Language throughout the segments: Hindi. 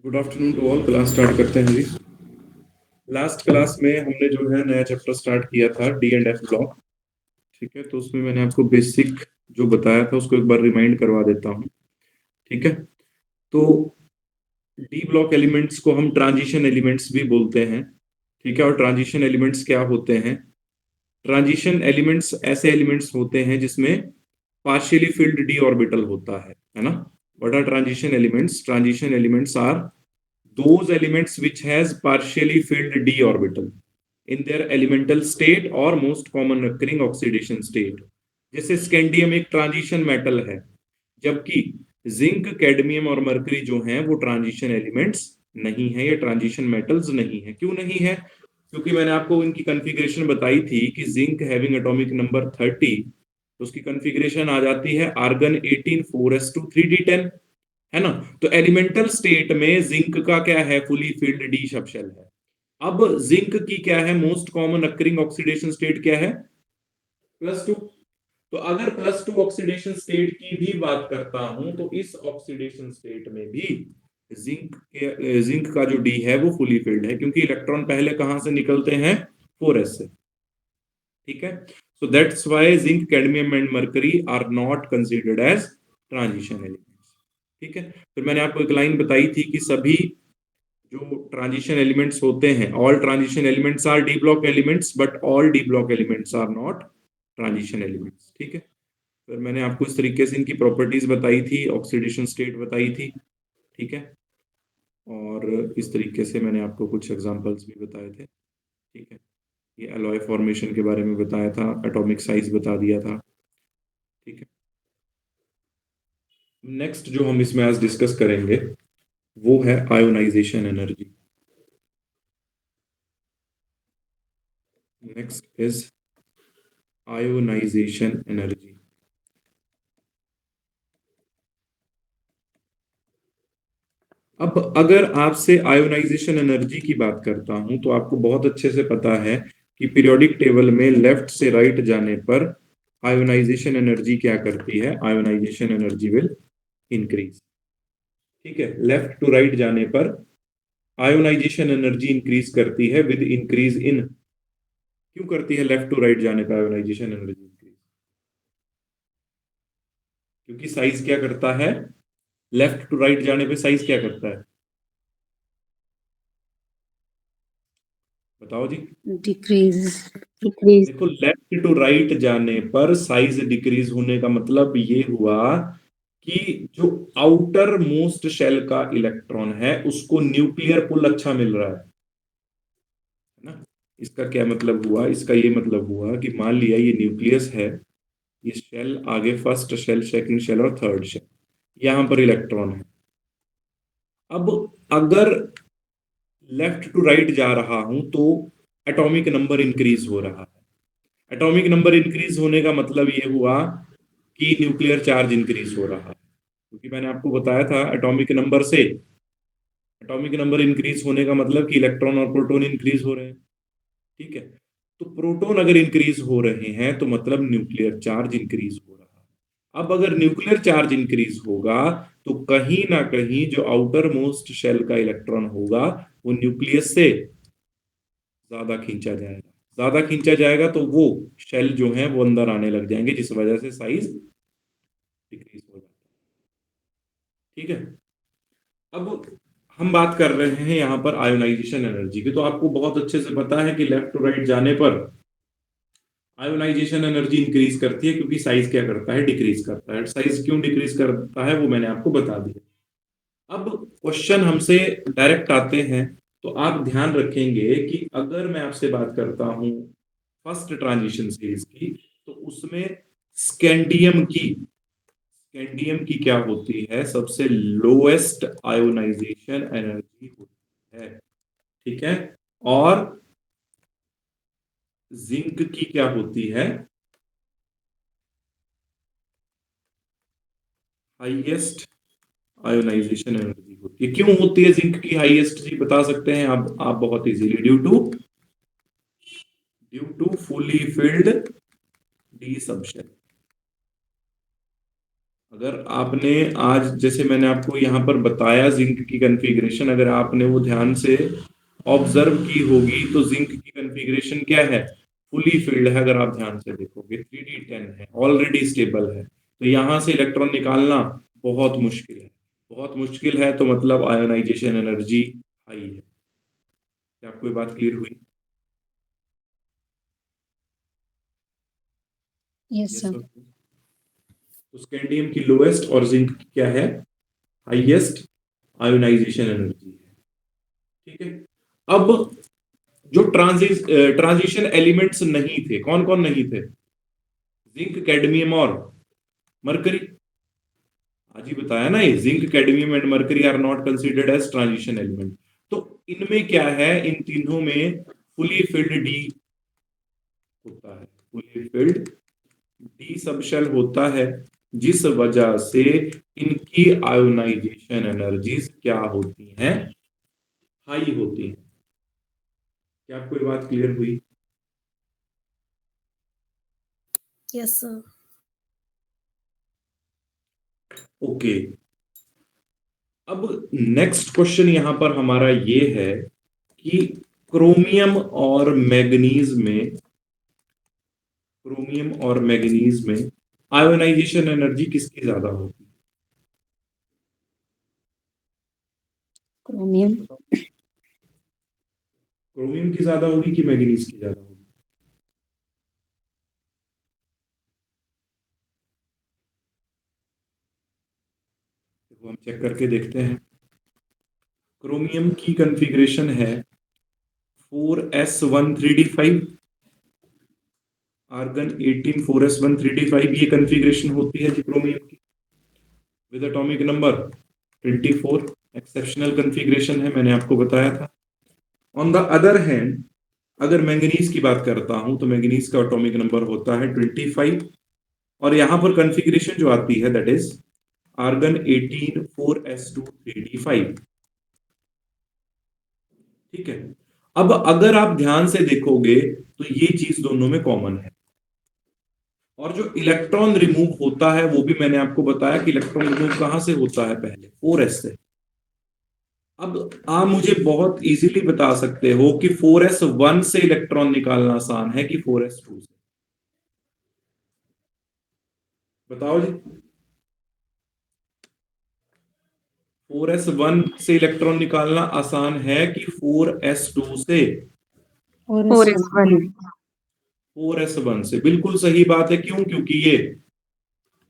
Good afternoon to all. Class start करते हैं जी। लास्ट क्लास में हमने जो है नया चैप्टर स्टार्ट किया था डी एंड एफ ब्लॉक। ठीक है, तो उसमें मैंने आपको बेसिक जो बताया था उसको एक बार रिमाइंड करवा देता हूँ। ठीक है, तो डी ब्लॉक एलिमेंट्स को हम ट्रांजिशन एलिमेंट्स भी बोलते हैं। ठीक है, और ट्रांजिशन एलिमेंट्स क्या होते हैं? ट्रांजिशन एलिमेंट्स ऐसे एलिमेंट्स होते हैं जिसमें पार्शियली फिल्ड डी ऑर्बिटल होता है ना। What are transition elements? Transition elements are those elements which has partially filled d orbital in their elemental state or most common occurring oxidation state। जैसे स्कैंडियम एक ट्रांजिशन मेटल है, जबकि जिंक, कैडमियम और मरकरी जो हैं वो ट्रांजिशन एलिमेंट्स नहीं है, ये ट्रांजिशन मेटल्स नहीं है। क्यों नहीं है? क्योंकि मैंने आपको इनकी कॉन्फ़िगरेशन बताई थी कि जिंक हैविंग एटॉमिक नंबर 30, तो उसकी कॉन्फ़िगरेशन आ जाती है आर्गन 18 4s2 3d10, है ना। तो एलिमेंटल स्टेट में जिंक का क्या है? Fully filled d sub shell है। अब जिंक की क्या है? Most common occurring oxidation state क्या है? +2। तो अगर +2 ऑक्सीडेशन स्टेट की भी बात करता हूं तो इस ऑक्सीडेशन स्टेट में भी जिंक का जो डी है वो फुली फिल्ड है, क्योंकि इलेक्ट्रॉन पहले कहां से निकलते हैं? 4s से। ठीक है, so that's why zinc, cadmium and mercury are not considered as transition elements. ठीक है, फिर मैंने आपको एक लाइन बताई थी कि सभी जो ट्रांजिशन एलिमेंट्स होते हैं, all transition elements are d block elements but all d block elements are not transition elements. ठीक है, फिर मैंने आपको इस तरीके से इनकी प्रॉपर्टीज बताई थी, ऑक्सीडेशन स्टेट बताई थी। ठीक है, और इस तरीके से मैंने आपको कुछ एग्जांपल्स भी बताए थे। ठीक है, ये एलॉय फॉर्मेशन के बारे में बताया था, एटॉमिक साइज बता दिया था। ठीक है, नेक्स्ट जो हम इसमें आज डिस्कस करेंगे वो है ionisation energy. Next is ionisation energy. अब अगर आपसे आयोनाइजेशन एनर्जी की बात करता हूं तो आपको बहुत अच्छे से पता है कि पीरियोडिक टेबल में लेफ्ट से राइट जाने पर आयोनाइजेशन एनर्जी क्या करती है? Ionisation energy will increase. ठीक है, लेफ्ट टू राइट जाने पर आयोनाइजेशन एनर्जी इंक्रीज करती है विद इंक्रीज इन। क्यों करती है लेफ्ट टू राइट जाने पर आयोनाइजेशन एनर्जी इंक्रीज? क्योंकि साइज क्या करता है? लेफ्ट टू राइट जाने पे साइज क्या करता है? बताओ जी। डिक्रीज डिक्रीज देखो, लेफ्ट टू राइट जाने पर साइज डिक्रीज होने का मतलब ये हुआ कि जो आउटर मोस्ट शेल का इलेक्ट्रॉन है उसको न्यूक्लियर पुल अच्छा मिल रहा है ना। इसका क्या मतलब हुआ? इसका ये मतलब हुआ कि मान लिया ये न्यूक्लियस है, ये शेल आगे फर्स्ट शेल, सेकंड शेल और थर्ड शेल, यहां पर इलेक्ट्रॉन है। अब अगर लेफ्ट टू राइट जा रहा हूं तो एटॉमिक नंबर इंक्रीज हो रहा है। एटॉमिक नंबर इंक्रीज होने का मतलब ये हुआ कि न्यूक्लियर चार्ज इंक्रीज हो रहा है, क्योंकि मैंने आपको बताया था एटॉमिक नंबर इंक्रीज होने का मतलब कि इलेक्ट्रॉन और प्रोटॉन इंक्रीज हो रहे हैं। ठीक है, तो प्रोटॉन अगर इंक्रीज हो रहे हैं तो मतलब न्यूक्लियर चार्ज इंक्रीज हो रहा है। अब अगर न्यूक्लियर चार्ज इंक्रीज होगा तो कहीं ना कहीं जो आउटर मोस्ट शेल का इलेक्ट्रॉन होगा वो न्यूक्लियस से ज्यादा खींचा जाएगा। ज्यादा खींचा जाएगा तो वो शेल जो है वो अंदर आने लग जाएंगे, जिस वजह से साइज डिक्रीज हो जाता है। ठीक है, अब हम बात कर रहे हैं यहाँ पर आयोनाइजेशन एनर्जी की। तो आपको बहुत अच्छे से पता है कि लेफ्ट टू राइट जाने पर आयोनाइजेशन एनर्जी इंक्रीज करती है, क्योंकि साइज क्या करता है? डिक्रीज करता है। साइज क्यों डिक्रीज करता है वो मैंने आपको बता दिया। अब क्वेश्चन हमसे डायरेक्ट आते हैं, तो आप ध्यान रखेंगे कि अगर मैं आपसे बात करता हूं फर्स्ट ट्रांजिशन सीरीज की, तो उसमें स्कैंडियम की क्या होती है? सबसे लोएस्ट आयोनाइजेशन एनर्जी होती है। ठीक है, और जिंक की क्या होती है? हाईएस्ट आयोनाइजेशन एनर्जी होती है। क्यों होती है जिंक की हाईएस्ट जी? बता सकते हैं आप बहुत easily. Due to fully filled d subshell. अगर आपने आज, जैसे मैंने आपको यहाँ पर बताया जिंक की कॉन्फ़िगरेशन, अगर आपने वो ध्यान से ऑब्जर्व की होगी तो जिंक की कॉन्फ़िगरेशन क्या है, फुली फिल्ड है। अगर आप ध्यान से देखोगे 3d10 है, ऑलरेडी स्टेबल है, तो यहाँ से इलेक्ट्रॉन निकालना बहुत मुश्किल है। बहुत मुश्किल है तो मतलब आयोनाइजेशन एनर्जी हाई है। क्या आपको ये बात क्लियर हुई? Yes yes sir. और no? तो स्कैंडियम की लोएस्ट और जिंक की क्या है, हाईएस्ट आयोनाइजेशन एनर्जी है। ठीक है। अब जो ट्रांजिशन एलिमेंट्स नहीं थे, कौन कौन नहीं थे, जिंक, कैडमियम और मरकरी। आज ही बताया ना, ये zinc, cadmium and mercury are not considered as transition element. तो इनमें क्या है, इन तीनों में फुली फिल्ड डी होता है, फुली फिल्ड डी सबशेल होता है, जिस वजह से इनकी आयोनाइजेशन एनर्जीज क्या होती हैं, हाई होती हैं। क्या आपको ये बात क्लियर हुई? Yes sir. ओके। अब नेक्स्ट क्वेश्चन यहां पर हमारा ये है कि क्रोमियम और मैग्नीज में, क्रोमियम और मैग्नीज में आयोनाइजेशन एनर्जी किसकी ज्यादा होगी? क्रोमियम। बताओ, क्रोमियम की ज्यादा होगी कि मैग्नीज की ज्यादा होगी? देखो हम चेक करके देखते हैं। क्रोमियम की कॉन्फ़िगरेशन है 4s1 3d5, argon 18 4s1 3d5, ये कॉन्फ़िगरेशन होती है जी क्रोमियम की, with atomic number 24। Exceptional configuration है, मैंने आपको बताया था। ऑन द अदर हैंड, अगर मैंगनीज की बात करता हूं तो मैंगनीज का एटॉमिक नंबर होता है 25, और यहां पर कॉन्फ़िगरेशन जो आती है that is argon 18 4s2 3d5। ठीक है। अब अगर आप ध्यान से देखोगे तो ये चीज दोनों में कॉमन है। और जो इलेक्ट्रॉन रिमूव होता है वो भी मैंने आपको बताया कि इलेक्ट्रॉन रिमूव कहां से होता है, पहले 4s से। अब आप मुझे बहुत इजीली बता सकते हो कि 4s1 से इलेक्ट्रॉन निकालना आसान है कि 4s2 से? बताओ जी। 4s1 से इलेक्ट्रॉन निकालना आसान है कि 4s2 से? और एस वन। 4s1 से, बिल्कुल सही बात है। क्यों? क्योंकि ये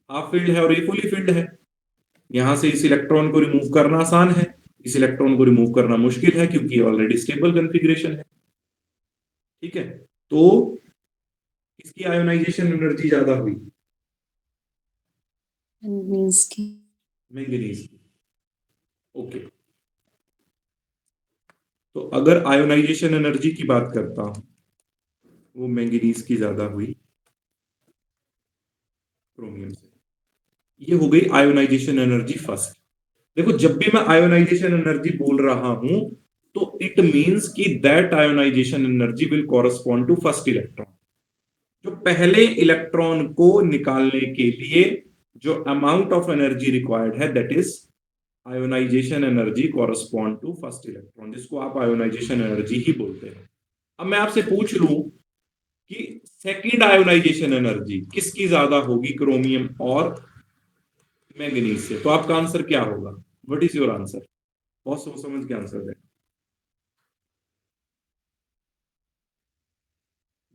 हाफ फील्ड है और ये फुली फील्ड है। यहां से इस इलेक्ट्रॉन को रिमूव करना आसान है, इस इलेक्ट्रॉन को रिमूव करना मुश्किल है, क्योंकि ऑलरेडी स्टेबल कॉन्फ़िगरेशन है। ठीक है। तो इसकी आयोनाइजेशन एनर्जी ज्यादा हुई मैंगनीज की। मैंगनीज की। ओके। तो अगर आयोनाइजेशन एनर्जी की बात करता हूं, वो मैंगनीज की ज्यादा हुई क्रोमियम से। ये हो गई आयोनाइजेशन एनर्जी फर्स्ट। देखो जब भी मैं आयोनाइजेशन एनर्जी बोल रहा हूं तो इट मींस कि that ionisation energy will correspond to first electron. जो पहले इलेक्ट्रॉन को निकालने के लिए जो अमाउंट ऑफ एनर्जी रिक्वायर्ड है that is ionisation energy correspond to first electron, जिसको आप आयोनाइजेशन एनर्जी ही बोलते हैं। अब मैं आपसे पूछ लूं कि सेकंड आयोनाइजेशन एनर्जी किसकी ज्यादा होगी, क्रोमियम और मैंगनीज से, तो आपका आंसर क्या होगा? What is your answer? बहुत सोच समझ के आंसर दें।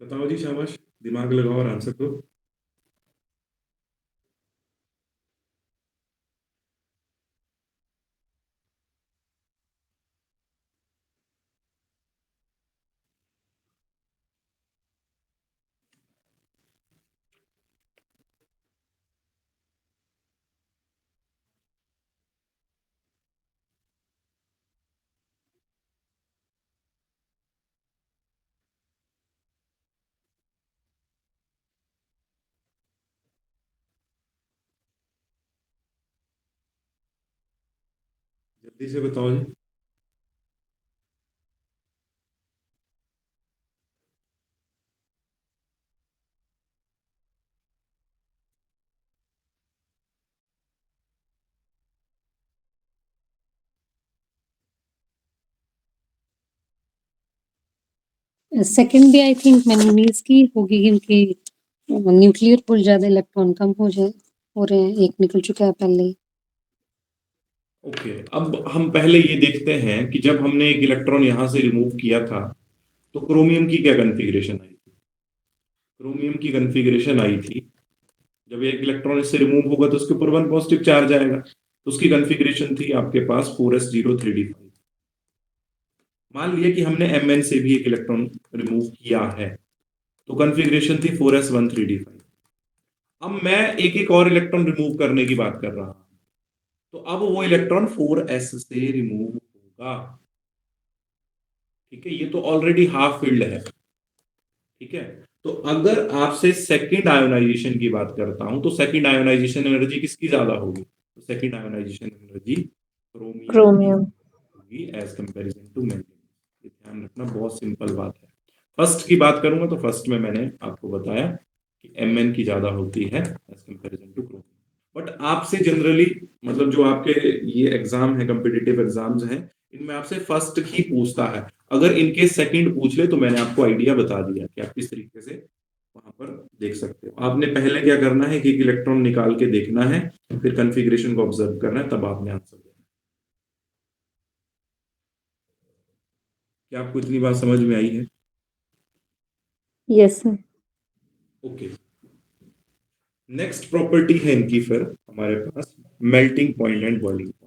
बताओ जी, शाबाश, दिमाग लगाओ और आंसर दो। जल्दी से बताओ जी। सेकंड भी आई थिंक मैंगनीज की होगी, क्योंकि न्यूक्लियर पुल ज्यादा, इलेक्ट्रॉन कम हो रहे हैं, एक निकल चुका है पहले ही। ओके, अब हम पहले ये देखते हैं कि जब हमने एक इलेक्ट्रॉन यहां से रिमूव किया था तो क्रोमियम की क्या कॉन्फ़िगरेशन आई थी। क्रोमियम की कॉन्फ़िगरेशन आई थी, जब एक इलेक्ट्रॉन इससे रिमूव होगा तो उसके ऊपर 1 पॉजिटिव चार्ज आएगा, तो उसकी कॉन्फ़िगरेशन थी आपके पास 4s0 3d5। मान लिया कि हमने Mn से भी एक इलेक्ट्रॉन रिमूव किया है, तो कॉन्फ़िगरेशन थी 4s1 3d5। अब मैं एक एक और इलेक्ट्रॉन रिमूव करने की बात कर रहा हूं, तो अब वो इलेक्ट्रॉन 4s से रिमूव होगा। ठीक है, ये तो ऑलरेडी हाफ फील्ड है। ठीक है, तो अगर आपसे सेकंड आयोनाइजेशन की बात करता हूं, तो सेकंड आयोनाइजेशन एनर्जी किसकी ज्यादा होगी, तो सेकंड आयोनाइजेशन एनर्जी क्रोमियम की क्रोमियम। होगी एज कंपैरिजन टू मैंगनीज। ये ध्यान रखना, बहुत सिंपल बात है। फर्स्ट की बात करूंगा तो फर्स्ट में मैंने आपको बताया कि Mn की ज्यादा होती है as comparison to chromium. But आपसे जनरली, मतलब जो आपके ये एग्जाम है, कॉम्पिटिटिव एग्जाम्स हैं, इनमें आपसे फर्स्ट ही पूछता है। अगर इनके सेकंड पूछ ले तो मैंने आपको आइडिया बता दिया कि आप किस तरीके से वहां पर देख सकते हो। आपने पहले क्या करना है कि एक इलेक्ट्रॉन निकाल के देखना है, फिर कॉन्फ़िगरेशन को ऑब्जर्व करना है, तब आपने आंसर देना है। क्या आपको इतनी बात समझ में आई है? Yes sir. Okay, next property है इनकी फिर हमारे पास melting point and boiling point.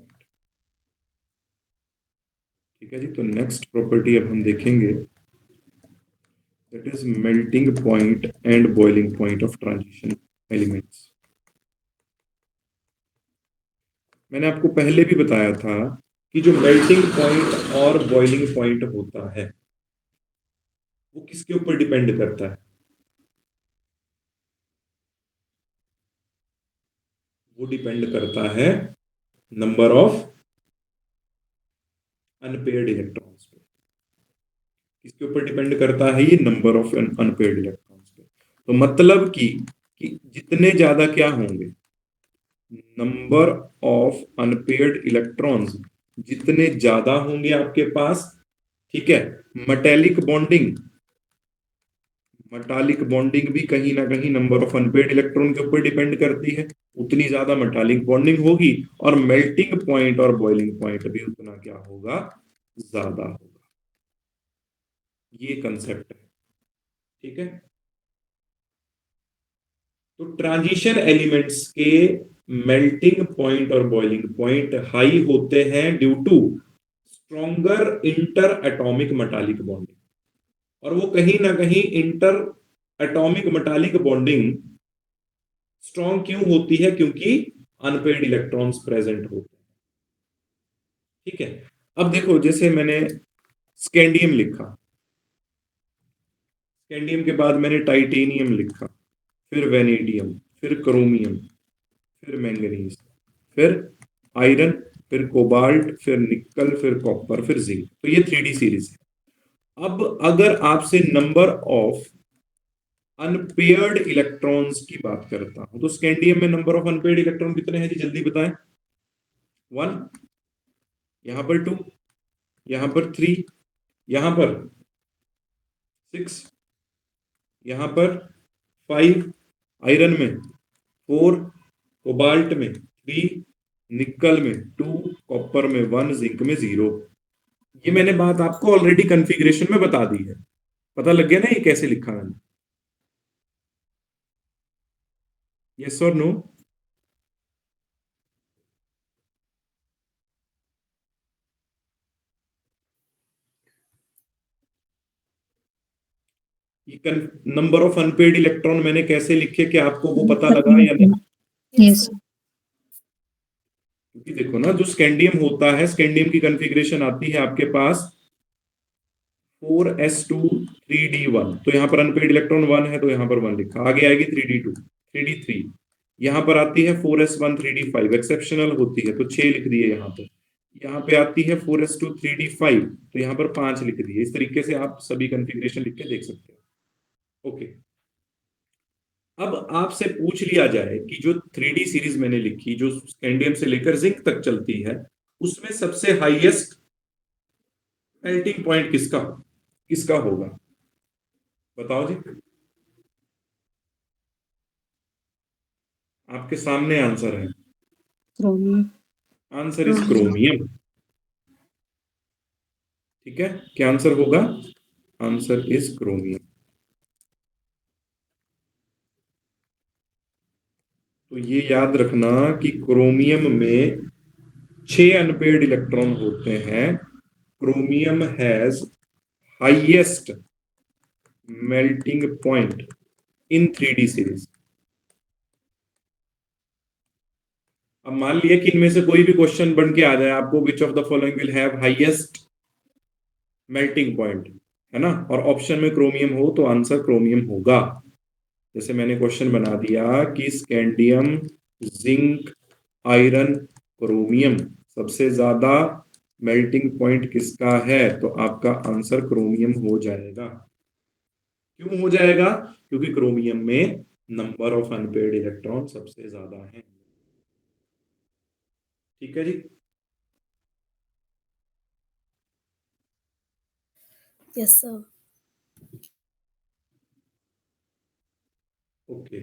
ठीक है जी, तो नेक्स्ट प्रॉपर्टी अब हम देखेंगे, that is melting point and boiling point of transition elements। मैंने आपको पहले भी बताया था कि जो मेल्टिंग पॉइंट और बॉइलिंग पॉइंट होता है वो किसके ऊपर डिपेंड करता है, वो डिपेंड करता है नंबर ऑफ अनपेयर्ड इलेक्ट्रॉन्स पे। किसके ऊपर डिपेंड करता है ये, नंबर ऑफ अनपेयर्ड इलेक्ट्रॉन्स पे। तो मतलब कि जितने ज्यादा क्या होंगे, नंबर ऑफ अनपेयर्ड इलेक्ट्रॉन्स जितने ज्यादा होंगे आपके पास, ठीक है, मेटेलिक बॉन्डिंग, मेटालिक बॉन्डिंग भी कहीं ना कहीं नंबर ऑफ अनपेयर्ड इलेक्ट्रॉन के ऊपर डिपेंड करती है। उतनी ज्यादा मेटालिक बॉन्डिंग होगी और मेल्टिंग पॉइंट और बॉइलिंग पॉइंट भी उतना क्या होगा, ज्यादा होगा। ये कंसेप्ट है। ठीक है, तो ट्रांजिशन एलिमेंट्स के मेल्टिंग पॉइंट और बॉइलिंग पॉइंट हाई होते हैं due to stronger inter atomic metallic bonding. और वो कहीं ना कहीं inter atomic metallic bonding strong क्यों होती है, क्योंकि अनपेयर्ड इलेक्ट्रॉन्स प्रेजेंट होते हैं। ठीक है, अब देखो जैसे मैंने स्कैंडियम लिखा, स्कैंडियम के बाद मैंने टाइटेनियम लिखा, फिर वेनेडियम, फिर क्रोमियम, फिर मैंगनीज, फिर आयरन, फिर कोबाल्ट, फिर निकल, फिर कॉपर, फिर जिंक। तो ये 3D सीरीज है। अब अगर आपसे नंबर ऑफ अनपेयर्ड इलेक्ट्रॉन्स की बात करता हूं, तो स्कैंडियम में नंबर ऑफ अनपेयर्ड इलेक्ट्रॉन कितने हैं जी, जल्दी बताएं। 1, यहां पर 2, यहां पर 3, यहां पर 6, यहां पर 5, आयरन में 4, कोबाल्ट में 3, निकल में 2, कॉपर में 1, जिंक में 0। ये मैंने बात आपको ऑलरेडी कॉन्फ़िगरेशन में बता दी है। पता लग गया ना ये कैसे लिखा मैंने? यस और नो? ये नंबर ऑफ अनपेड इलेक्ट्रॉन मैंने कैसे लिखे, कि आपको वो पता लगा या नहीं? यस। क्योंकि देखो ना, जो स्कैंडियम होता है, स्कैंडियम की कॉन्फ़िगरेशन आती है आपके पास 4s2 3d1। तो यहाँ पर अनपेड इलेक्ट्रॉन 1 है तो यहाँ पर 1 लिखा, आगे आएगी 3d2, 3d3, यहाँ पर आती है 4s1 3d5, एक्सेप्शनल होती है तो 6 लिख दिए यहाँ पर। यहाँ पे आती है 4s2 3d5, तो यहाँ पर 5 लिख दिए। इस तरीके से आप सभी कॉन्फ़िगरेशन लिख के देख सकते हो। ओके, अब आपसे पूछ लिया जाए कि जो 3D सीरीज मैंने लिखी, जो स्कैंडियम से लेकर जिंक तक चलती है, उसमें सबसे हाईएस्ट मेल्टिंग पॉइंट किसका किसका होगा, बताओ जी, आपके सामने आंसर है। क्रोमियम। Answer is chromium. ठीक है, क्या आंसर होगा? Answer is chromium. तो ये याद रखना कि क्रोमियम में 6 अनपेयर्ड इलेक्ट्रॉन होते हैं। Chromium has highest melting point in 3D series. अब मान लिया कि इनमें से कोई भी क्वेश्चन बन के आ जाए आपको, which of the following will have highest melting point, है ना, और ऑप्शन में क्रोमियम हो तो आंसर क्रोमियम होगा। जैसे मैंने क्वेश्चन बना दिया कि स्कैंडियम, जिंक, आयरन, क्रोमियम, सबसे ज्यादा मेल्टिंग पॉइंट किसका है, तो आपका आंसर क्रोमियम हो जाएगा। क्यों हो जाएगा? क्योंकि क्रोमियम में नंबर ऑफ अनपेयर्ड इलेक्ट्रॉन सबसे ज्यादा है। ठीक है जी। Yes, sir. ओके,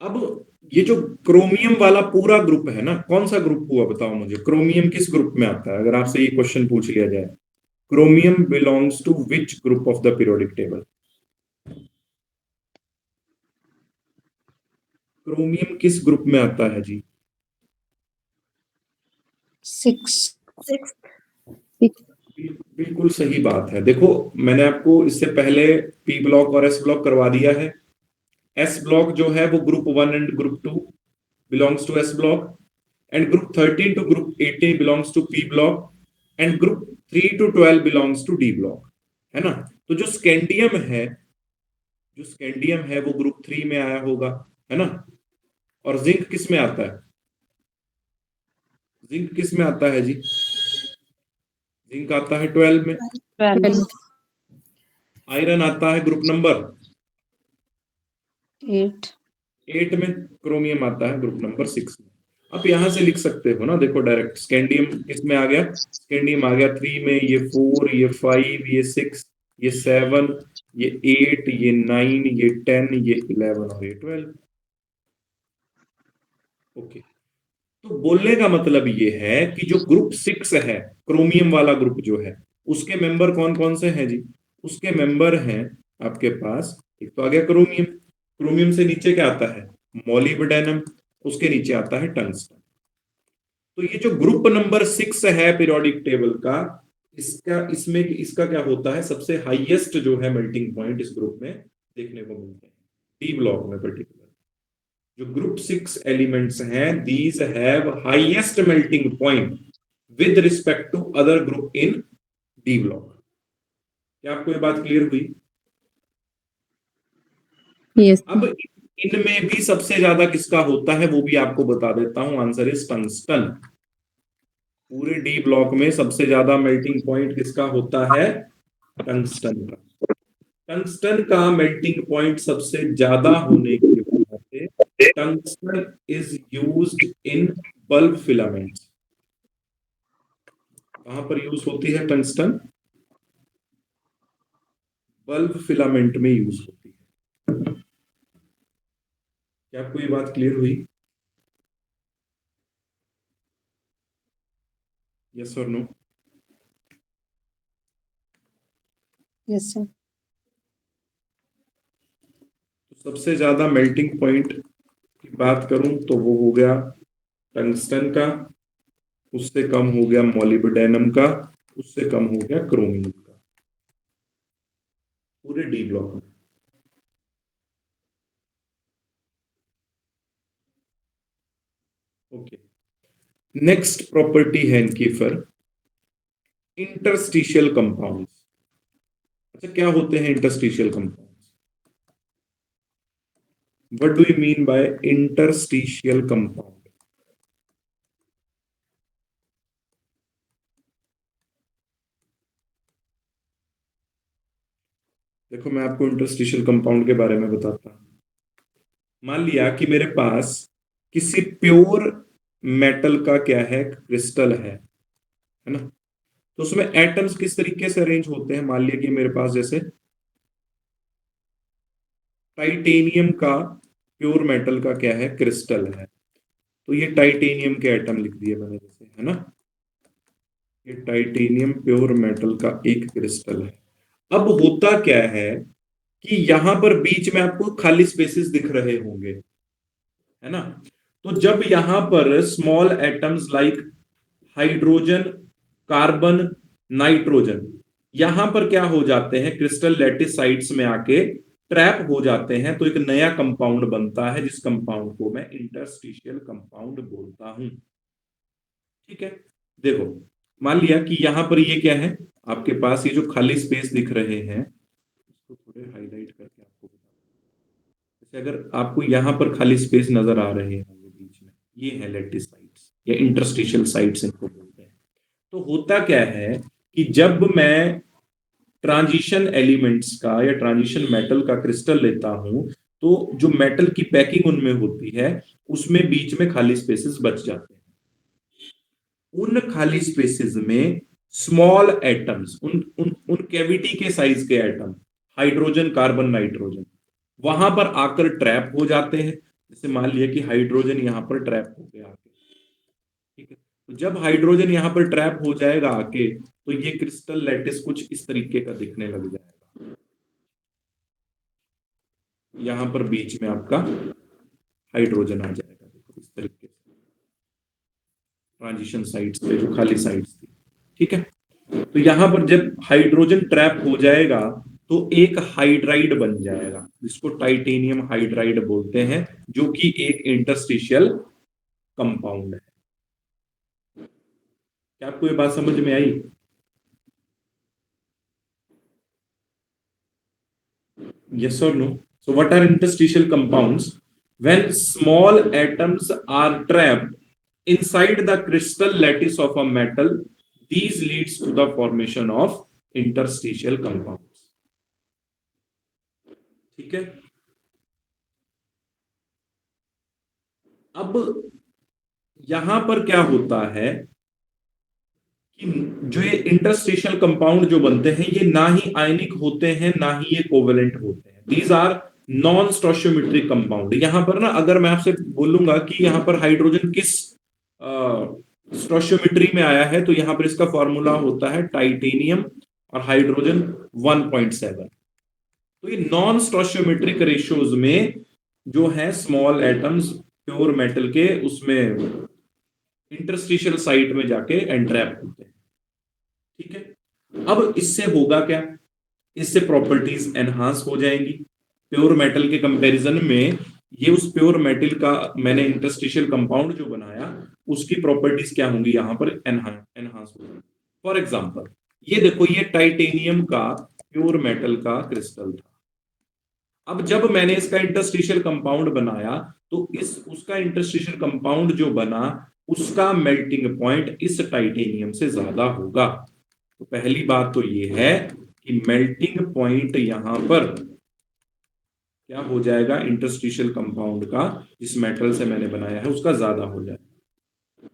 अब ये जो क्रोमियम वाला पूरा ग्रुप है ना, कौन सा ग्रुप हुआ बताओ मुझे, क्रोमियम किस ग्रुप में आता है? अगर आपसे ये क्वेश्चन पूछ लिया जाए, chromium belongs to which group of the periodic table? Chromium किस ग्रुप में आता है जी? 6। 6th. बिल्कुल सही बात है। देखो, मैंने आपको इससे पहले पी ब्लॉक और एस ब्लॉक करवा दिया है। एस ब्लॉक जो है वो group 1 and group 2 belongs to s block, and group 13 to group 18 belongs to p block, and group 3 to 12 belongs to d block, है ना। तो जो स्कैंडियम है वो ग्रुप 3 में आया होगा, है ना। और जिंक किस में आता है? जिंक किस में आता है जी? जिंक आता है 12 में। 12। आयरन आता है ग्रुप नंबर 8। 8 में। क्रोमियम आता है ग्रुप नंबर 6 में। आप यहां से लिख सकते हो ना, देखो डायरेक्ट स्कैंडियम किस में आ गया? स्कैंडियम आ गया 3 में, ये 4, ये 5, ये 6, ये 7, ये 8, ये 9, ये 10, ये 11 और ये 12। ओके, तो बोलने का मतलब ये है कि जो ग्रुप 6 है, क्रोमियम वाला ग्रुप जो है, उसके मेंबर कौन कौन से हैं जी? उसके मेंबर हैं आपके पास, एक तो आ गया क्रोमियम। क्रोमियम से नीचे क्या आता है? मोलिब्डेनम। उसके नीचे आता है टंगस्टन। तो ये जो ग्रुप नंबर 6 है पीरियोडिक टेबल का, इसका क्या होता है? सबसे हाईएस्ट जो है मेल्टिंग पॉइंट इस ग्रुप में देखने को मिलते हैं, डी ब्लॉक में पर्टिकुलर। जो ग्रुप 6 एलिमेंट्स हैं, these have highest melting point with respect to other group in d block. क्या आपको ये बात क्लियर हुई? यस। अब इनमें भी सबसे ज्यादा किसका होता है वो भी आपको बता देता हूं, आंसर इज टंगस्टन। पूरे डी ब्लॉक में सबसे ज्यादा मेल्टिंग पॉइंट किसका होता है? टंगस्टन का। टंगस्टन का मेल्टिंग पॉइंट सबसे ज्यादा होने की वजह से tungsten is used in bulb filaments. कहां पर यूज होती है टंगस्टन? बल्ब फिलामेंट में यूज होती है। क्या आपको ये बात क्लियर हुई? यस और नो? Yes sir. तो सबसे ज्यादा मेल्टिंग पॉइंट की बात करूं तो वो हो गया टंगस्टन का, उससे कम हो गया मोलिब्डेनम का, उससे कम हो गया क्रोमियम का, पूरे डी ब्लॉक में। ओके, नेक्स्ट प्रॉपर्टी है इनकी फिर इंटरस्टिशियल कंपाउंड्स। अच्छा, क्या होते हैं interstitial compounds? What do you mean by interstitial compound? देखो, मैं आपको इंटरस्टिशियल कंपाउंड के बारे में बताता हूं। मान लिया कि मेरे पास किसी प्योर मेटल का क्या है, क्रिस्टल है ना। तो उसमें एटम्स किस तरीके से अरेंज होते हैं, मान लिया कि मेरे पास जैसे टाइटेनियम का, प्योर मेटल का क्या है, क्रिस्टल है, तो ये टाइटेनियम के एटम लिख दिए मैंने जैसे, है ना, ये टाइटेनियम प्योर मेटल का एक क्रिस्टल है। अब होता क्या है कि यहां पर बीच में आपको खाली स्पेसेस दिख रहे होंगे, है ना, तो जब यहां पर small atoms like hydrogen, carbon, nitrogen यहां पर क्या हो जाते हैं, क्रिस्टल लैटिस साइट्स में आके ट्रैप हो जाते हैं, तो एक नया कंपाउंड बनता है, जिस कंपाउंड को मैं इंटरस्टिशियल कंपाउंड बोलता हूं। ठीक है, देखो मान लिया कि यहां पर ये क्या है, आपके पास ये जो खाली स्पेस दिख रहे हैं, इसको थोड़े हाईलाइट करके आपको बता, जैसे अगर आपको यहां पर खाली स्पेस नजर आ रहे होंगे बीच में, ये है लैटिस साइट्स या इंटरस्टिशियल साइट्स इनको बोलते हैं। तो होता क्या है कि जब मैं ट्रांजिशन एलिमेंट्स का या ट्रांजिशन मेटल का क्रिस्टल लेता हूं, तो जो मेटल की पैकिंग उनमें होती है, उसमें बीच में खाली स्पेसेस बच जाते हैं। उन खाली स्पेसेस में स्मॉल एटम्स, उन उन उन कैविटी के साइज के एटम, हाइड्रोजन, कार्बन, नाइट्रोजन वहां पर आकर ट्रैप हो जाते हैं। जैसे मान लिया कि हाइड्रोजन यहां पर ट्रैप हो गया आके, ठीक है, तो जब हाइड्रोजन यहां पर ट्रैप हो जाएगा आके, तो ये क्रिस्टल लैटिस कुछ इस तरीके का दिखने लग जाएगा। यहां पर बीच में आपका हाइड्रोजन आ जाएगा, देखो इस तरीके से, ट्रांजिशन साइट्स पे जो खाली साइट्स थी। ठीक है, तो यहां पर जब हाइड्रोजन ट्रैप हो जाएगा, तो एक हाइड्राइड बन जाएगा, जिसको टाइटेनियम हाइड्राइड बोलते हैं, जो कि एक इंटरस्टिशियल कंपाउंड है। क्या आपको ये बात समझ में आई? Yes or no? So, what are interstitial compounds? When small atoms are trapped inside the crystal lattice of a metal, these leads to the formation of interstitial compounds. ठीक है, अब यहां पर क्या होता है कि जो ये इंटरस्टेशियल कंपाउंड जो बनते हैं, ये ना ही आयनिक होते हैं ना ही ये कोवेलेंट होते हैं। These are non stoichiometric compound. यहां पर ना, अगर मैं आपसे बोलूंगा कि यहां पर हाइड्रोजन किस स्टोशियोमेट्री में आया है, तो यहां पर इसका फॉर्मूला होता है टाइटेनियम और हाइड्रोजन 1.7। तो ये नॉन स्टोशियोमेट्रिक रेशियोज में जो है स्मॉल एटम्स प्योर मेटल के, उसमें इंटरस्टिशियल साइट में जाके एंट्रैप होते हैं। ठीक है, अब इससे होगा क्या, इससे प्रॉपर्टीज एनहांस हो जाएंगी। प्योर मेटल के कंपैरिजन में ये उस प्योर मेटल का मैंने इंटरस्टिशियल कंपाउंड जो बनाया, उसकी प्रॉपर्टीज क्या होंगी, यहां पर एनहांस होगी। फॉर एग्जांपल, ये देखो, ये टाइटेनियम का प्योर मेटल का क्रिस्टल था। अब जब मैंने इसका इंटरस्टिशियल कंपाउंड बनाया, तो इस उसका इंटरस्टिशियल कंपाउंड जो बना, उसका मेल्टिंग पॉइंट इस टाइटेनियम से ज्यादा होगा। तो पहली बात तो ये है कि मेल्टिंग पॉइंट यहां पर क्या हो जाएगा, इंटरस्टिशियल कंपाउंड का, जिस मेटल से मैंने बनाया है उसका ज्यादा हो जाएगा।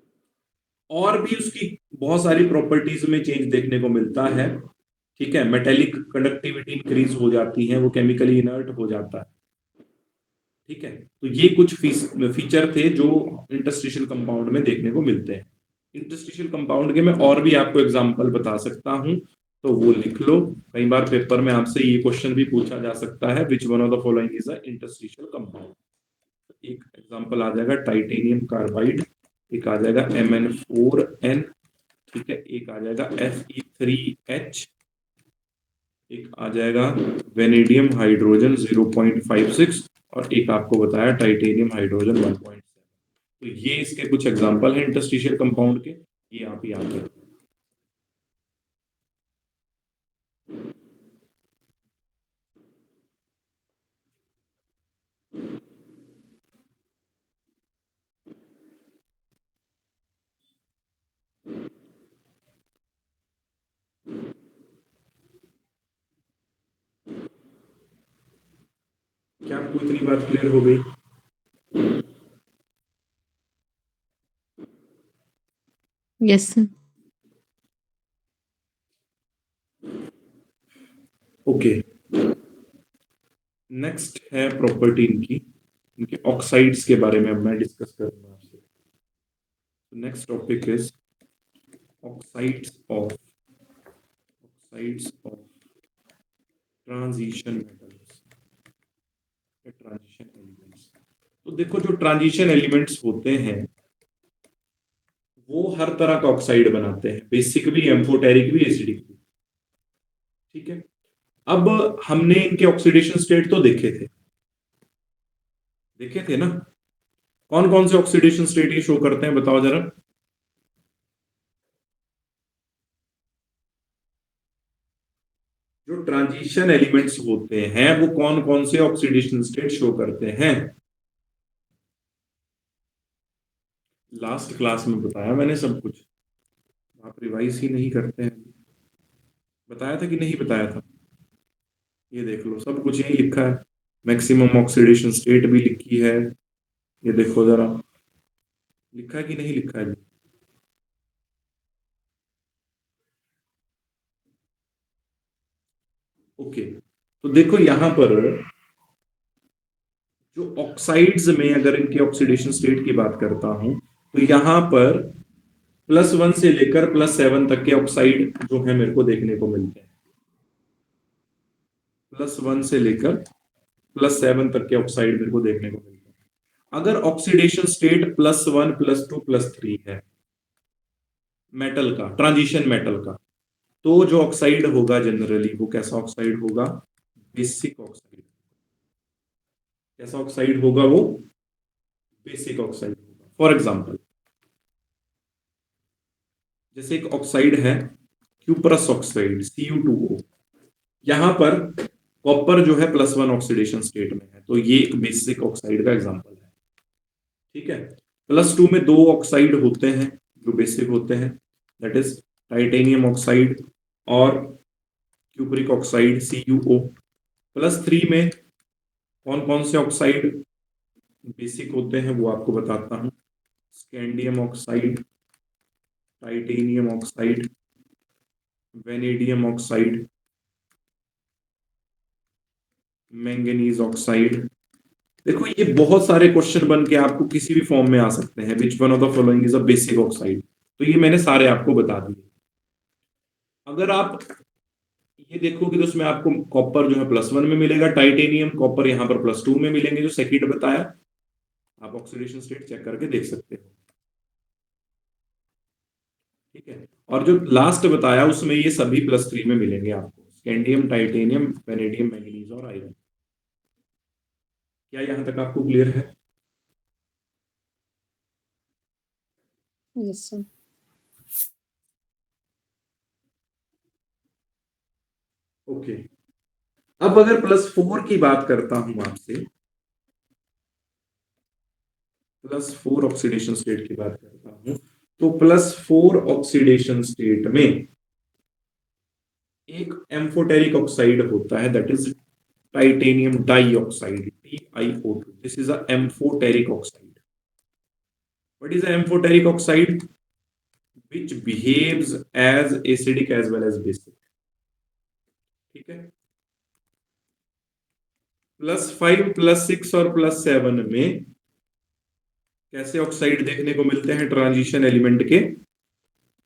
और भी उसकी बहुत सारी प्रॉपर्टीज में चेंज देखने को मिलता है। ठीक है, मेटेलिक कंडक्टिविटी इंक्रीज हो जाती है, वो केमिकली इनर्ट हो जाता है। ठीक है, तो ये कुछ फीचर थे जो इंटरस्टिशियल कंपाउंड में देखने को मिलते हैं। इंटरस्टिशियल कंपाउंड के मैं और भी आपको एग्जांपल बता सकता हूं, तो वो लिख लो। कई बार पेपर में आपसे ये क्वेश्चन भी पूछा जा सकता है, which one of the following is a interstitial compound. एक एग्जांपल आ जाएगा टाइटेनियम कार्बाइड, एक आ जाएगा MN4N, ठीक है, एक आ जाएगा Fe3H, एक आ जाएगा वेनेडियम हाइड्रोजन 0.56, और एक आपको बताया टाइटेनियम हाइड्रोजन 1.7। तो ये इसके कुछ एग्जांपल हैं इंटरस्टिशियल कंपाउंड के, ये आप याद रखें। क्या आपको इतनी बात क्लियर हो गई? Yes sir. ओके, नेक्स्ट है प्रॉपर्टी इनके ऑक्साइड्स के बारे में अब मैं डिस्कस करूंगा आपसे। Next topic is oxides of transition metals, transition elements. तो देखो, जो ट्रांजिशन एलिमेंट्स होते हैं वो हर तरह का ऑक्साइड बनाते हैं, बेसिक भी, एम्फोटेरिक भी, एसिडिक भी। ठीक है, अब हमने इनके ऑक्सीडेशन स्टेट तो देखे थे ना। कौन कौन से ऑक्सीडेशन स्टेट ये शो करते हैं, बताओ जरा। जो ट्रांजिशन एलिमेंट्स होते हैं वो कौन कौन से ऑक्सीडेशन स्टेट शो करते हैं? लास्ट क्लास में बताया मैंने सब कुछ, आप रिवाइज ही नहीं करते हैं। बताया था कि नहीं बताया था? ये देख लो, सब कुछ यही लिखा है, मैक्सिमम ऑक्सीडेशन स्टेट भी लिखी है। ये देखो जरा, लिखा है कि नहीं लिखा है? ओके, तो देखो यहां पर जो ऑक्साइड्स में अगर इनके ऑक्सीडेशन स्टेट की बात करता हूं, तो यहां पर +1 से लेकर +7 तक के ऑक्साइड जो है मेरे को देखने को मिलते हैं। +1 से लेकर +7 तक के ऑक्साइड मेरे को देखने को मिलते हैं। अगर ऑक्सीडेशन स्टेट +1 +2 +3 है मेटल का, ट्रांजिशन मेटल का, तो जो ऑक्साइड होगा जनरली वो कैसा ऑक्साइड होगा? Basic oxide. कैसा ऑक्साइड होगा वो? बेसिक ऑक्साइड होगा। फॉर एग्जांपल, जैसे एक ऑक्साइड है क्यूप्रस ऑक्साइड Cu2O, यहां पर कॉपर जो है +1 ऑक्सीडेशन स्टेट में है, तो ये एक बेसिक ऑक्साइड का एग्जांपल है। ठीक है, +2 में दो ऑक्साइड होते हैं जो बेसिक होते हैं, दैट इज टाइटेनियम ऑक्साइड और क्यूप्रिक ऑक्साइड CuO। +3 में कौन कौन से ऑक्साइड बेसिक होते हैं वो आपको बताता हूं। Scandium oxide, titanium oxide, vanadium oxide, manganese oxide. देखो, ये बहुत सारे क्वेश्चन बन के आपको किसी भी फॉर्म में आ सकते हैं। Which one of the following is a basic oxide? तो ये मैंने सारे आपको बता दिए। अगर आप ये देखोगे तो उसमें आपको कॉपर जो है +1 में मिलेगा, टाइटेनियम कॉपर यहाँ पर +2 में मिलेंगे, जो सेकंड बताया। आप ऑक्सीडेशन स्टेट चेक करके देख सकते हो। ठीक है, और जो लास्ट बताया उसमें ये सभी +3 में मिलेंगे आपको, स्कैंडियम, टाइटेनियम, वेनेडियम, मैंगनीज और आयरन। क्या यहां तक आपको क्लियर है? Yes sir. ओके, अब अगर +4 की बात करता हूं आपसे, +4 ऑक्सीडेशन स्टेट की बात करता हूं, तो +4 ऑक्सीडेशन स्टेट में एक एम्फोटेरिक ऑक्साइड होता है, that is titanium dioxide, TiO2। This is a amphoteric oxide. What is a amphoteric oxide? which behaves as acidic as well as basic। ठीक है, +5 +6 और +7 में कैसे ऑक्साइड देखने को मिलते हैं ट्रांजिशन एलिमेंट के?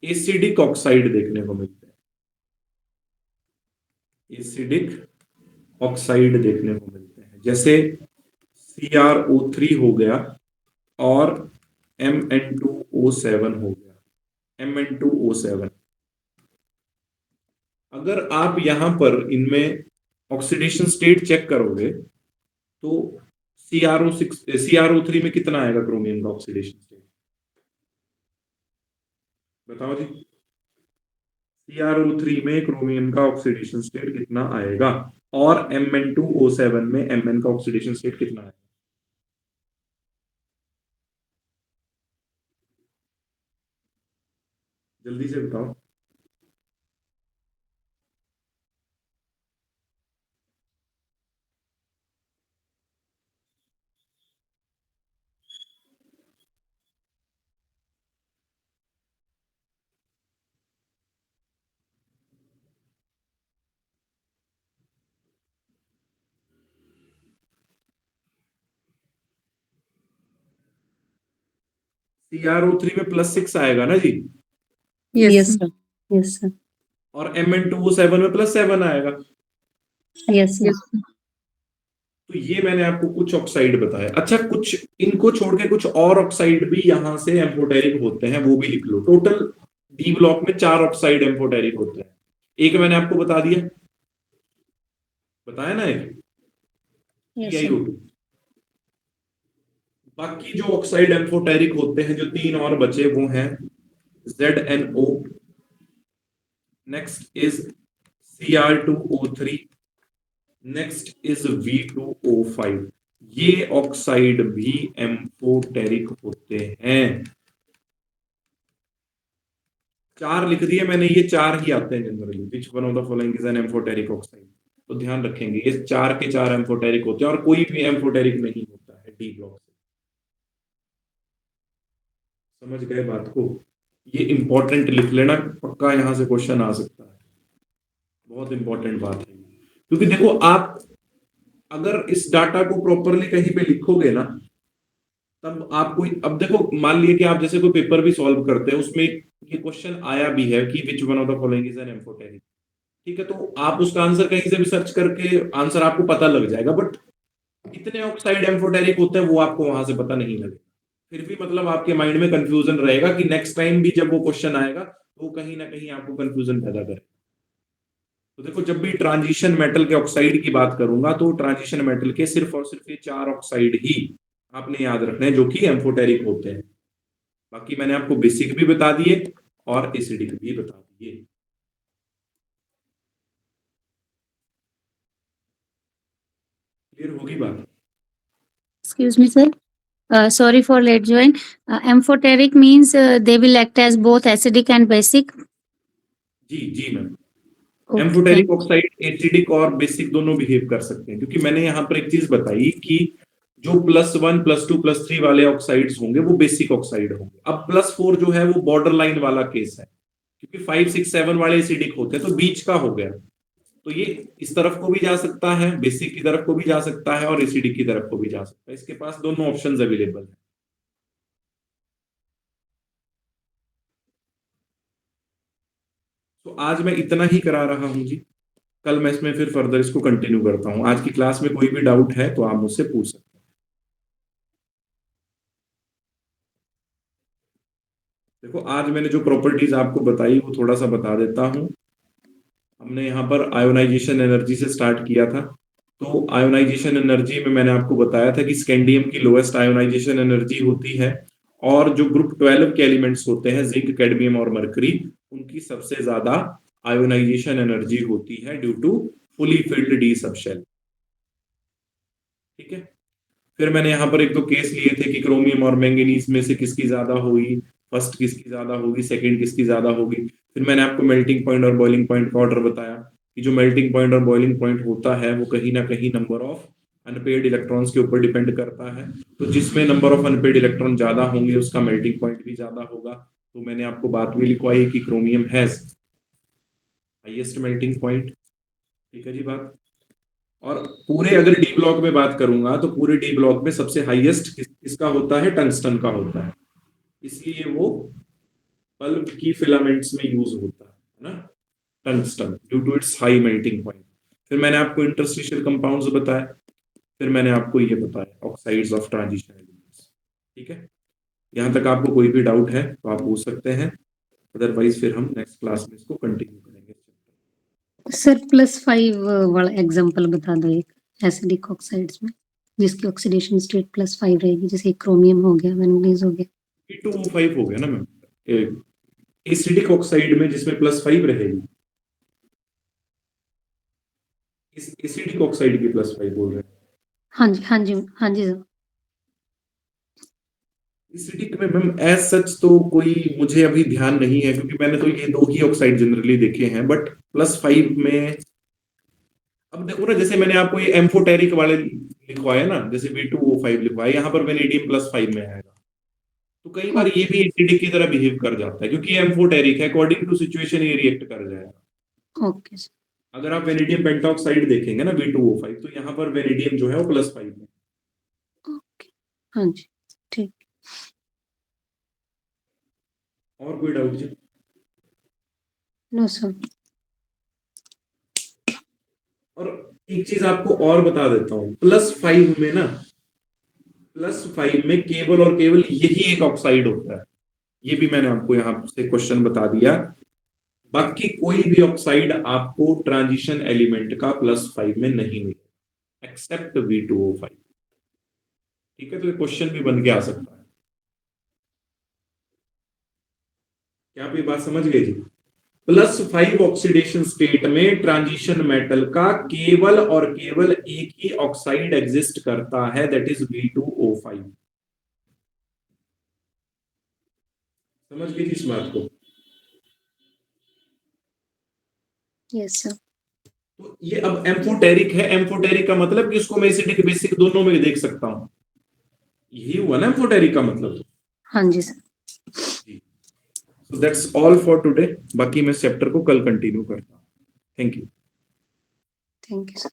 एसिडिक ऑक्साइड देखने को मिलते हैं, एसिडिक ऑक्साइड देखने को मिलते हैं, जैसे CrO3 हो गया और Mn2O7 हो गया, Mn2O7। अगर आप यहां पर इनमें ऑक्सीडेशन स्टेट चेक करोगे तो CrO3 में कितना आएगा क्रोमियम का ऑक्सीडेशन स्टेट? बताओ जी, CrO3 में क्रोमियम का ऑक्सीडेशन स्टेट कितना आएगा? और Mn2O7 में Mn का ऑक्सीडेशन स्टेट कितना आएगा? जल्दी से बताओ। CrO3 में +6 आएगा ना जी, यस सर, यस सर, और Mn2O7 में +7 आएगा। Yes sir. तो ये मैंने आपको कुछ ऑक्साइड बताया। अच्छा, कुछ इनको छोड़ के कुछ और ऑक्साइड भी यहाँ से एम्फोटेरिक होते हैं, वो भी लिख लो। टोटल डी ब्लॉक में 4 ऑक्साइड एम्फोटेरिक होते हैं। एक मैंने आपको बता दिया, बताया ना, एक यस सर। TiO2। बाकी जो ऑक्साइड एम्फोटेरिक होते हैं, जो 3 और बचे, वो हैं ZnO, next is Cr2O3, next is V2O5। ये ऑक्साइड भी एम्फोटेरिक होते हैं। 4 लिख दिए मैंने, ये 4 ही आते हैं generally. Which one of the following is an amphoteric oxide. तो ध्यान रखेंगे, ये 4 के 4 एम्फोटेरिक होते हैं, और कोई भी एम्फोटेरिक नहीं होता है डी ब्लॉक से। समझ गए बात को? ये इंपॉर्टेंट लिख लेना, पक्का यहां से क्वेश्चन आ सकता है। बहुत इंपॉर्टेंट बात है, क्योंकि देखो, आप अगर इस डाटा को प्रॉपरली कहीं पे लिखोगे ना, तब आपको, अब देखो, मान लिए कि आप जैसे कोई पेपर भी सॉल्व करते हैं, उसमें ये क्वेश्चन आया भी है कि which one of the following is an amphoteric. ठीक है, तो आप उसका आंसर कहीं से भी सर्च करके आंसर आपको पता लग जाएगा, बट कितने ऑक्साइड एम्फोटेरिक होते हैं वो आपको वहां से पता नहीं लगेगा। फिर भी मतलब आपके माइंड में कंफ्यूजन रहेगा कि नेक्स्ट टाइम भी जब वो क्वेश्चन आएगा तो कहीं ना कहीं आपको कंफ्यूजन पैदा करे। तो देखो, जब भी ट्रांजिशन मेटल के ऑक्साइड की बात करूंगा, तो ट्रांजिशन मेटल के सिर्फ और सिर्फ ये 4 ऑक्साइड ही आपने याद रखना है, जो कि एम्फोटेरिक होते हैं। बाकी मैंने आपको बेसिक भी बता दिए और एसिडिक भी बता दिए। क्लियर होगी बात? Excuse me, sir. Sorry for late join. Amphoteric means they will act as both acidic and basic. जी जी ma'am. Okay, amphoteric oxide acidic और बेसिक दोनों बिहेव कर सकते हैं, क्योंकि मैंने यहाँ पर एक चीज बताई कि जो +1 +2 +3 वाले ऑक्साइड्स होंगे वो बेसिक ऑक्साइड होंगे। अब +4 जो है वो बॉर्डर लाइन वाला केस है, क्योंकि 5 6 7 वाले एसिडिक होते हैं, तो बीच का हो गया। तो ये इस तरफ को भी जा सकता है, बेसिक की तरफ को भी जा सकता है, और एसिडिक की तरफ को भी जा सकता है। इसके पास दोनों ऑप्शंस अवेलेबल है। तो आज मैं इतना ही करा रहा हूं जी। कल मैं इसमें फिर फर्दर इसको कंटिन्यू करता हूं। आज की क्लास में कोई भी डाउट है तो आप मुझसे पूछ सकते हैं। देखो, आज मैंने जो प्रॉपर्टीज आपको बताई वो थोड़ा सा बता देता हूं। हमने यहाँ पर आयोनाइजेशन एनर्जी से स्टार्ट किया था। तो आयोनाइजेशन एनर्जी में मैंने आपको बताया था कि स्कैंडियम की लोएस्ट आयोनाइजेशन एनर्जी होती है, और जो ग्रुप 12 के एलिमेंट्स होते हैं, जिंक, कैडमियम और मरकरी, उनकी सबसे ज्यादा आयोनाइजेशन एनर्जी होती है due to fully filled d subshell. ठीक है, फिर मैंने यहाँ पर एक दो केस लिए थे कि क्रोमियम और मैंगनीज में से किसकी ज्यादा होगी, फर्स्ट किसकी ज्यादा होगी, सेकंड किसकी ज्यादा होगी। फिर मैंने आपको मेल्टिंग पॉइंट और बॉइलिंग पॉइंट का ऑर्डर बताया कि जो मेल्टिंग पॉइंट और बॉइलिंग पॉइंट होता है वो कहीं ना कहीं नंबर ऑफ अनपेड इलेक्ट्रॉन्स के ऊपर डिपेंड करता है। तो जिसमें नंबर ऑफ अनपेड इलेक्ट्रॉन ज्यादा होंगे उसका मेल्टिंग पॉइंट भी ज्यादा होगा। तो मैंने आपको बात भी लिखवाई कि chromium has highest melting point. ठीक है जी बात। और पूरे अगर डी ब्लॉक में बात करूंगा तो पूरे डी ब्लॉक में सबसे हाईएस्ट किसका होता है? टंगस्टन का होता है। इसलिए वो बल्ब की फिलामेंट्स में यूज होता है ना, tungsten, due to its high melting point. फिर मैंने आपको इंटरस्टिशियल कंपाउंड्स बताया। फिर मैंने आपको ये बताया ऑक्साइड्स ऑफ ट्रांजिशन एलिमेंट्स। ठीक है, यहां तक आपको कोई भी डाउट है तो आप पूछ सकते हैं, अदरवाइज फिर हम नेक्स्ट क्लास में इसको कंटिन्यू करेंगे। सर +5 वाला एग्जांपल बता दो एक एसिडिक ऑक्साइड्स में, जिसकी ऑक्सीडेशन स्टेट +5 रहेगी, जैसे क्रोमियम हो गया, मैंगनीज हो गया। P2O5 हो गया ना मैम, एसिडिक ऑक्साइड में जिसमें +5 रहेगी। इस एसिडिक ऑक्साइड की +5 बोल रहे हैं। हाँ जी, हाँ जी, हाँ जी सर। एसिडिक में मैम एज सच तो कोई मुझे अभी ध्यान नहीं है, क्योंकि मैंने तो ये 2 ही ऑक्साइड जनरली देखे हैं, बट +5 में अब देखो ना, जैसे मैंने आपको ये एम्फोटेरिक वाले लिखवाए ना, जैसे V2O5 लिखवाए, यहाँ पर वेनेडियम +5 में आएगा। तो कई बार ये भी एसिडिक की तरह बिहेव कर जाता है, क्योंकि ये एम्फोटेरिक है, अकॉर्डिंग टू सिचुएशन ये रिएक्ट कर जाएगा। Okay sir. अगर आप वेनेडियम पेंटाऑक्साइड देखेंगे ना V2O5, तो यहाँ पर वेनेडियम जो है वो +5 में। ओके, हाँ जी, ठीक। और कोई डाउट जी? No sir. और एक चीज आपको और बता देता हूं, +5 में ना, +5 में केवल और केवल यही एक ऑक्साइड होता है। ये भी मैंने आपको यहां से क्वेश्चन बता दिया। बाकी कोई भी ऑक्साइड आपको ट्रांजिशन एलिमेंट का +5 में नहीं मिलेगा एक्सेप्ट V2O5। ठीक है, तो ये क्वेश्चन भी बन के आ सकता है। क्या आप ये बात समझ गए जी? +5 ऑक्सीडेशन स्टेट में ट्रांजिशन मेटल का केवल और केवल एक ही ऑक्साइड एग्जिस्ट करता है, दैट इज V2O5। समझ गए जी इस बात को? Yes sir. तो ये अब एम्फोटेरिक है, एम्फोटेरिक का मतलब कि इसको मैं एसिडिक बेसिक दोनों में देख सकता हूं, यही हुआ ना एम्फोटेरिक का मतलब। हाँ जी sir. So that's all for today। बाकी मैं चैप्टर को कल कंटिन्यू करता हूँ। Thank you. Thank you sir.